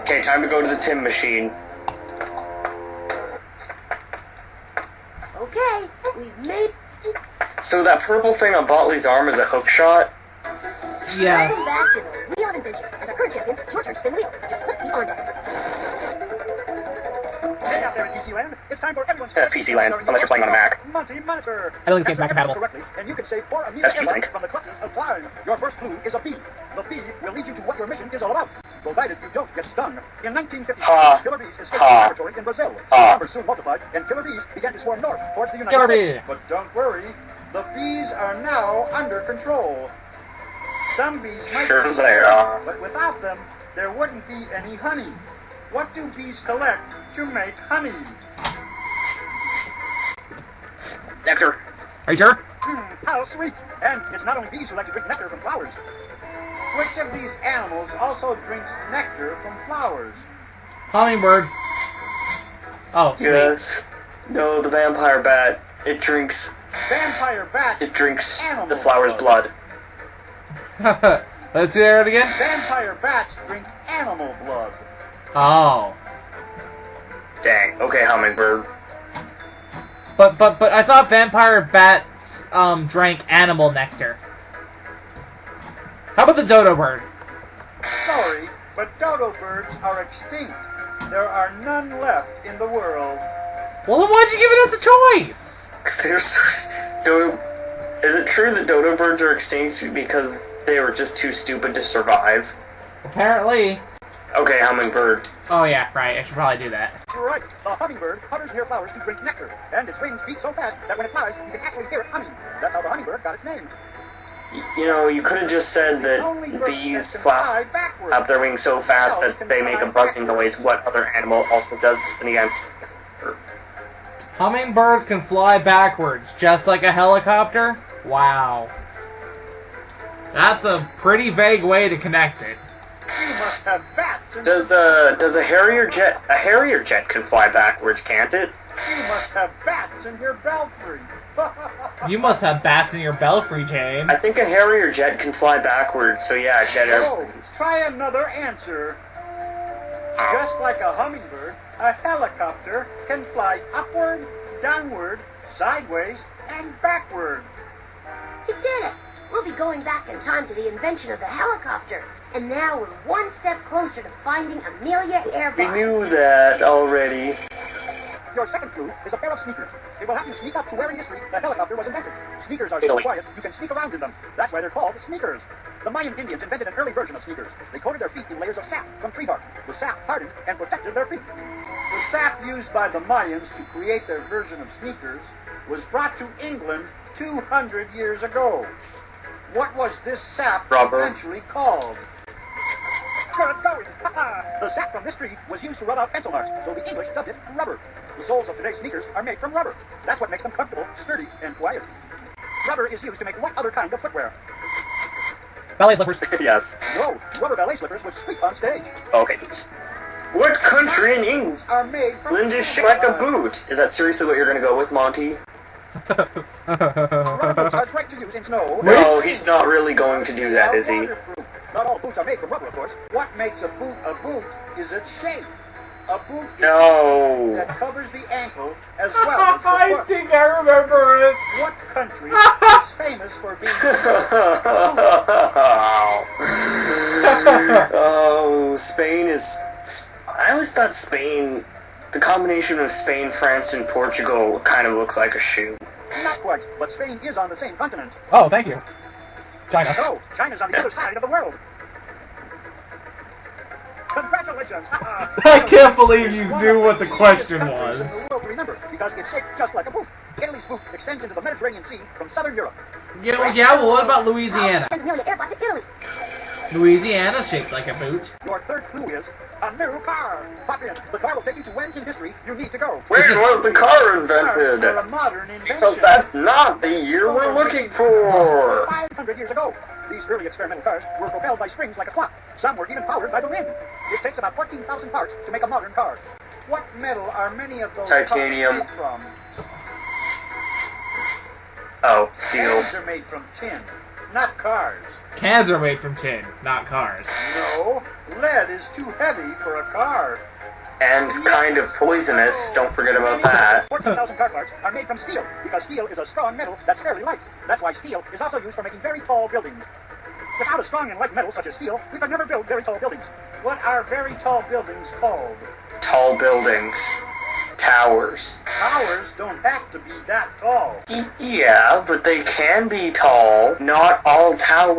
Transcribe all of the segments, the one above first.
Okay, time to go to the Tim machine. Okay, we've made... So that purple thing on Botley's arm is a hook shot? Yes. Back to the wheel of invention. As our current champion, it's your turn to spin the wheel. Just click the on button. Hey out there in PC land, it's time for everyone's PC land, unless you're playing on a Mac. Monty Monitor. I don't think this game's Mac compatible. Correctly, and you can save 4 immediate That's airlines P-Link. from the clutches of time. Your first clue is a bee. The bee will lead you to what your mission is all about, provided you don't get stung. In 1950, killer bees escaped the laboratory in Brazil. The numbers soon multiplied, and killer bees began to swarm north towards the United States. But don't worry, the bees are now under control. Some bees might be swarming, but without them, there wouldn't be any honey. What do bees collect to make honey? Nectar. Are you sure? How sweet! And it's not only bees who like to drink nectar from flowers. Which of these animals also drinks nectar from flowers? Hummingbird. Oh, sweet. Yes. No, the vampire bat. It drinks... Vampire bats. It drinks animal the flower's blood. Let's do that again. Vampire bats drink animal blood. Oh. Dang. Okay, Hummingbird. But I thought vampire bats drank animal nectar. How about the dodo bird? Sorry, but dodo birds are extinct. There are none left in the world. Well, then why'd you give it as a choice? They're so... Dodo... Is it true that dodo birds are extinct because they were just too stupid to survive? Apparently. Okay, Hummingbird. Oh yeah, right. I should probably do that. Right, a hummingbird hovers near flowers to drink nectar, and its wings beat so fast that when it flies, you can actually hear it humming. That's how the hummingbird got its name. You know, you could have just said that bees flap out their wings so fast that they make a buzzing noise. What other animal also does? And again, Hummingbirds can fly backwards, just like a helicopter? Wow. That's a pretty vague way to connect it. You must have bats in does a Harrier jet can fly backwards, can't it? You must have bats in your belfry. You must have bats in your belfry, James. I think a Harrier jet can fly backwards, so yeah, jet airplanes. Try another answer. Just like a hummingbird, a helicopter can fly upward, downward, sideways, and backward. You did it! We'll be going back in time to the invention of the helicopter. And now we're one step closer to finding Amelia Earhart. We knew that already. Your second clue is a pair of sneakers. It will help you sneak up to where in history the helicopter was invented. Sneakers are so quiet, you can sneak around in them. That's why they're called sneakers. The Mayan Indians invented an early version of sneakers. They coated their feet in layers of sap from tree bark. The sap hardened and protected their feet. The sap used by the Mayans to create their version of sneakers was brought to England 200 years ago. What was this sap eventually called? Good going! The sap from this tree was used to rub out pencil marks, so the English dubbed it rubber. The soles of today's sneakers are made from rubber. That's what makes them comfortable, sturdy, and quiet. Rubber is used to make what other kind of footwear? Ballet slippers. Yes. No, rubber ballet slippers would squeak on stage. Okay. What country in England are made from is like a boot? Is that seriously what you're going to go with, Monty? Rubber boots are great to use in snow. No, he's not really going to do that, is he? Not all boots are made from rubber, of course. What makes a boot is its shape. A boot is that covers the ankle as well as the foot. I think I remember it. What country is famous for being Oh, Spain is... I always thought Spain... The combination of Spain, France, and Portugal kind of looks like a shoe. Not quite, but Spain is on the same continent. Oh, thank you. China. No, China's on the other side of the world. Congratulations! I can't believe you knew what the question was. The world to remember, because it's shaped just like a boot. Italy's boot extends into the Mediterranean Sea from southern Europe. Yeah, well, what about Louisiana? Amelia Earhart to Italy. Louisiana's shaped like a boot. Your third clue is a new car. Hop in. The car will take you to when in history you need to go. When was the car invented? Cars are a modern invention. Because that's not the year we're looking for. 500 years ago, these early experimental cars were propelled by springs like a clock. Some were even powered by the wind. It takes about 14,000 parts to make a modern car. What metal are many of those Titanium. cars made from? Oh, steel. Cars are made from tin, not cars. Cans are made from tin, not cars. No, lead is too heavy for a car. And kind of poisonous, don't forget about that. 14,000 car parts are made from steel, because steel is a strong metal that's fairly light. That's why steel is also used for making very tall buildings. Without a strong and light metal such as steel, we could never build very tall buildings. What are very tall buildings called? Tall buildings. Towers. Towers don't have to be that tall. Yeah, but they can be tall. Not all tall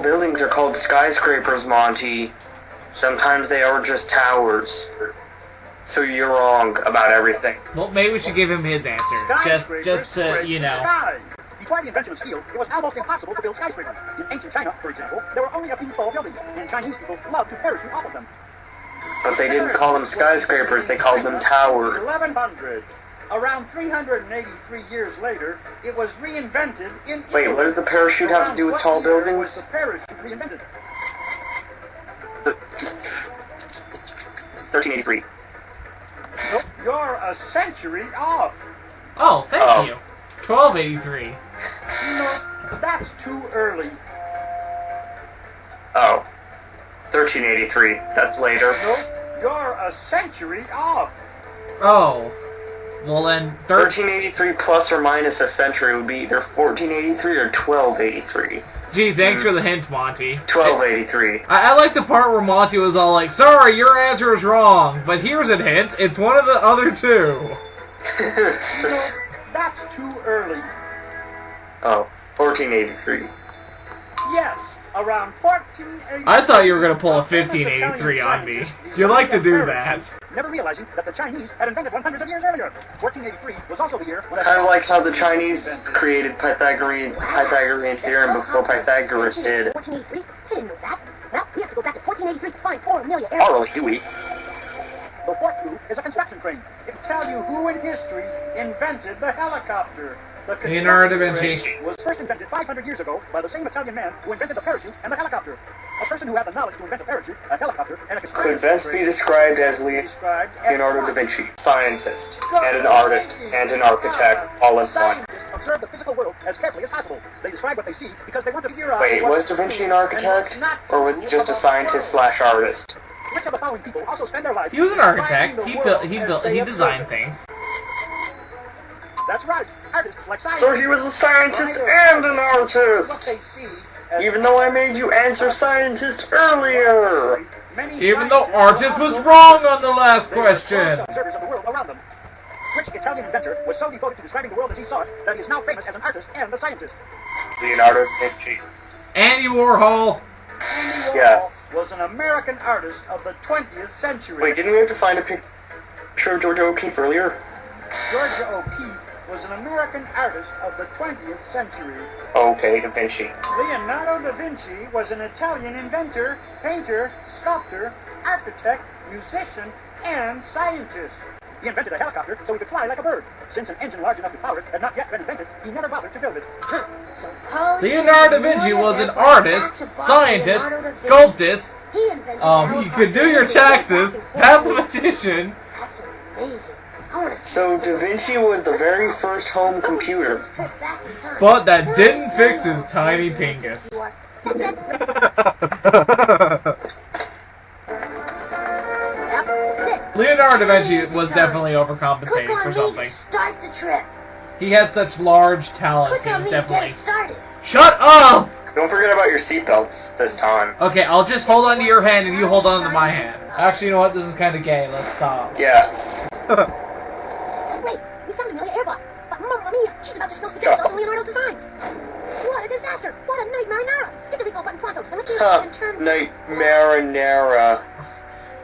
buildings are called skyscrapers, Monty. Sometimes they are just towers. So you're wrong about everything. Well, maybe we should give him his answer. Just to, you know. Sky. Before the invention of steel, it was almost impossible to build skyscrapers. In ancient China, for example, there were only a few tall buildings, and Chinese people loved to parachute off of them. But they didn't call them skyscrapers, they called them towers. 1100. Around 383 years later, it was reinvented in Wait, Italy. what does the parachute have to do with tall Around what year buildings? was the parachute reinvented? 1383. Nope, you're a century off. Oh, thank you. 1283. No, that's too early. Oh. 1383. That's later. Nope, you're a century off. Oh. Well then, 1383 plus or minus a century would be either 1483 or 1283. Gee, thanks for the hint, Monty. 1283. I like the part where Monty was all like, sorry, your answer is wrong, but here's a hint, it's one of the other two. No, that's too early. Oh, 1483. Yes, around 1483. I thought you were going to pull a 1583 on me. You like to do that. Never realizing that the Chinese had invented one hundreds of years earlier. 1483 was also the year when... Kind of like how the Chinese created Pythagorean theorem before Pythagoras did. 1483? I didn't know that. Well, we have to go back to 1483 to find 4 Amelia Earhart. Oh, really, do we? The fork tube is a construction crane. It will tell you who in history invented the helicopter. The Leonardo da construction Vinci. crane was first invented 500 years ago by the same Italian man who invented the parachute and the helicopter. A person who had the knowledge to invent a parachute, a helicopter, and a construction Could best be crane described as described as Leonardo da one. Vinci. Scientist, and an artist, and an architect, all in one. Scientists observe the physical world as carefully as possible. They describe what they see because they want to figure out... Wait, what was is Da Vinci an true and architect? what's not Or was he true just a about scientist the world. slash artist? Which of the following people also spend their lives He was an architect. describing the world as they He observe designed it? things. That's right. Artists like scientists. So he was a scientist and an What artist! they see as Even though I made you answer scientist earlier! many Even though scientists artist are was also- wrong on the last they were question. close observers of the world around them. Which Italian inventor was so devoted to describing the world as he saw it that he is now famous as an artist and a scientist? Leonardo da Vinci. Andy Warhol. Andy Warhol Yes. was an American artist of the 20th century. Wait, didn't we have to find a picture of Georgia O'Keeffe earlier? Georgia O'Keeffe was an American artist of the 20th century. Okay, Da Vinci. Leonardo da Vinci was an Italian inventor, painter, sculptor, architect, musician, and scientist. He invented a helicopter so he could fly like a bird. Since an engine large enough to power it had not yet been invented, he never bothered to build it. Suppose Leonardo da Vinci was an artist, scientist, sculptist, He invented you could do your taxes, mathematician. That's amazing. I want to see So Da Vinci was the very first home computer. But that didn't fix his tiny pingus. That's it. Yep, this is it. Leonardo da Vinci was definitely Click overcompensating on for me something. to start the trip. He had such large talents, Click he on was me to get definitely... us started. Shut up! Don't forget about your seatbelts this time. Okay, I'll just hold on to your hand and you hold on to my hand. Actually, you know what? This is kind of gay. Let's stop. Yes. Wait, we found Amelia Earhart. But Mamma Mia, she's about to spill spaghetti sauce on Leonardo designs. What a disaster! What a night marinara! Hit the recall button pronto, and let's see if we can turn... Night marinara.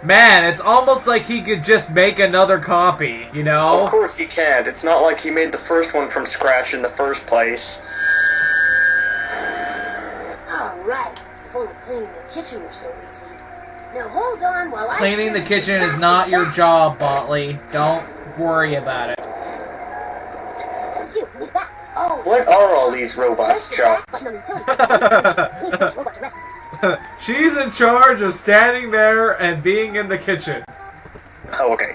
Man, it's almost like he could just make another copy, you Of know? course he can't. It's not like he made the first one from scratch in the first place. Alright, if only cleaning the kitchen were so easy. Now hold on while I... Cleaning the stir some kitchen is tracks not in your back. job, Botley. Don't worry about it. Phew, we need that. Oh, What are all these robots' jobs? Button on the utility. We need to this robot to rest. She's in charge of standing there and being in the kitchen. Oh, okay.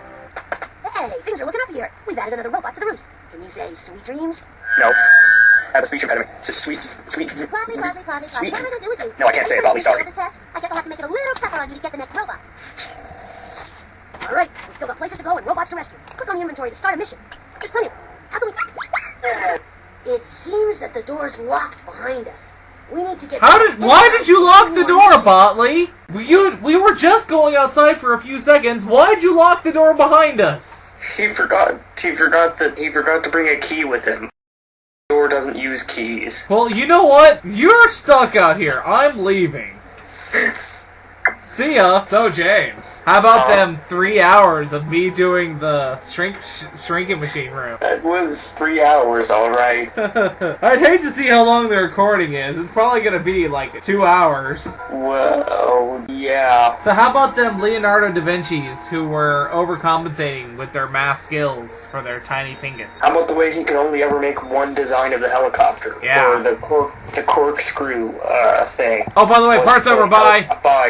Hey, things are looking up here. We've added another robot to the roost. Can you say sweet dreams? No. I have a speech impediment. Sweet. Probably. What am I gonna do with you? No, I can't say it, Bobby, sorry. This test. I guess I'll have to make it a little tougher on you to get the next robot. Alright, we still got places to go and robots to rescue. Click on the inventory to start a mission. There's plenty of them. How can we... It seems that the door's locked behind us. We need to get... Why did you lock the door, Botley? We were just going outside for a few seconds. Why'd you lock the door behind us? He forgot to bring a key with him. The door doesn't use keys. Well, you know what? You're stuck out here. I'm leaving. See ya. So, James, how about them 3 hours of me doing the shrinking machine room? That was 3 hours, alright. I'd hate to see how long the recording is. It's probably gonna be like 2 hours. Well, yeah. So how about them Leonardo da Vinci's who were overcompensating with their math skills for their tiny fingers? How about the way he can only ever make one design of the helicopter? Yeah. Or the corkscrew thing. Oh, by the way, part's over. Bye. Bye.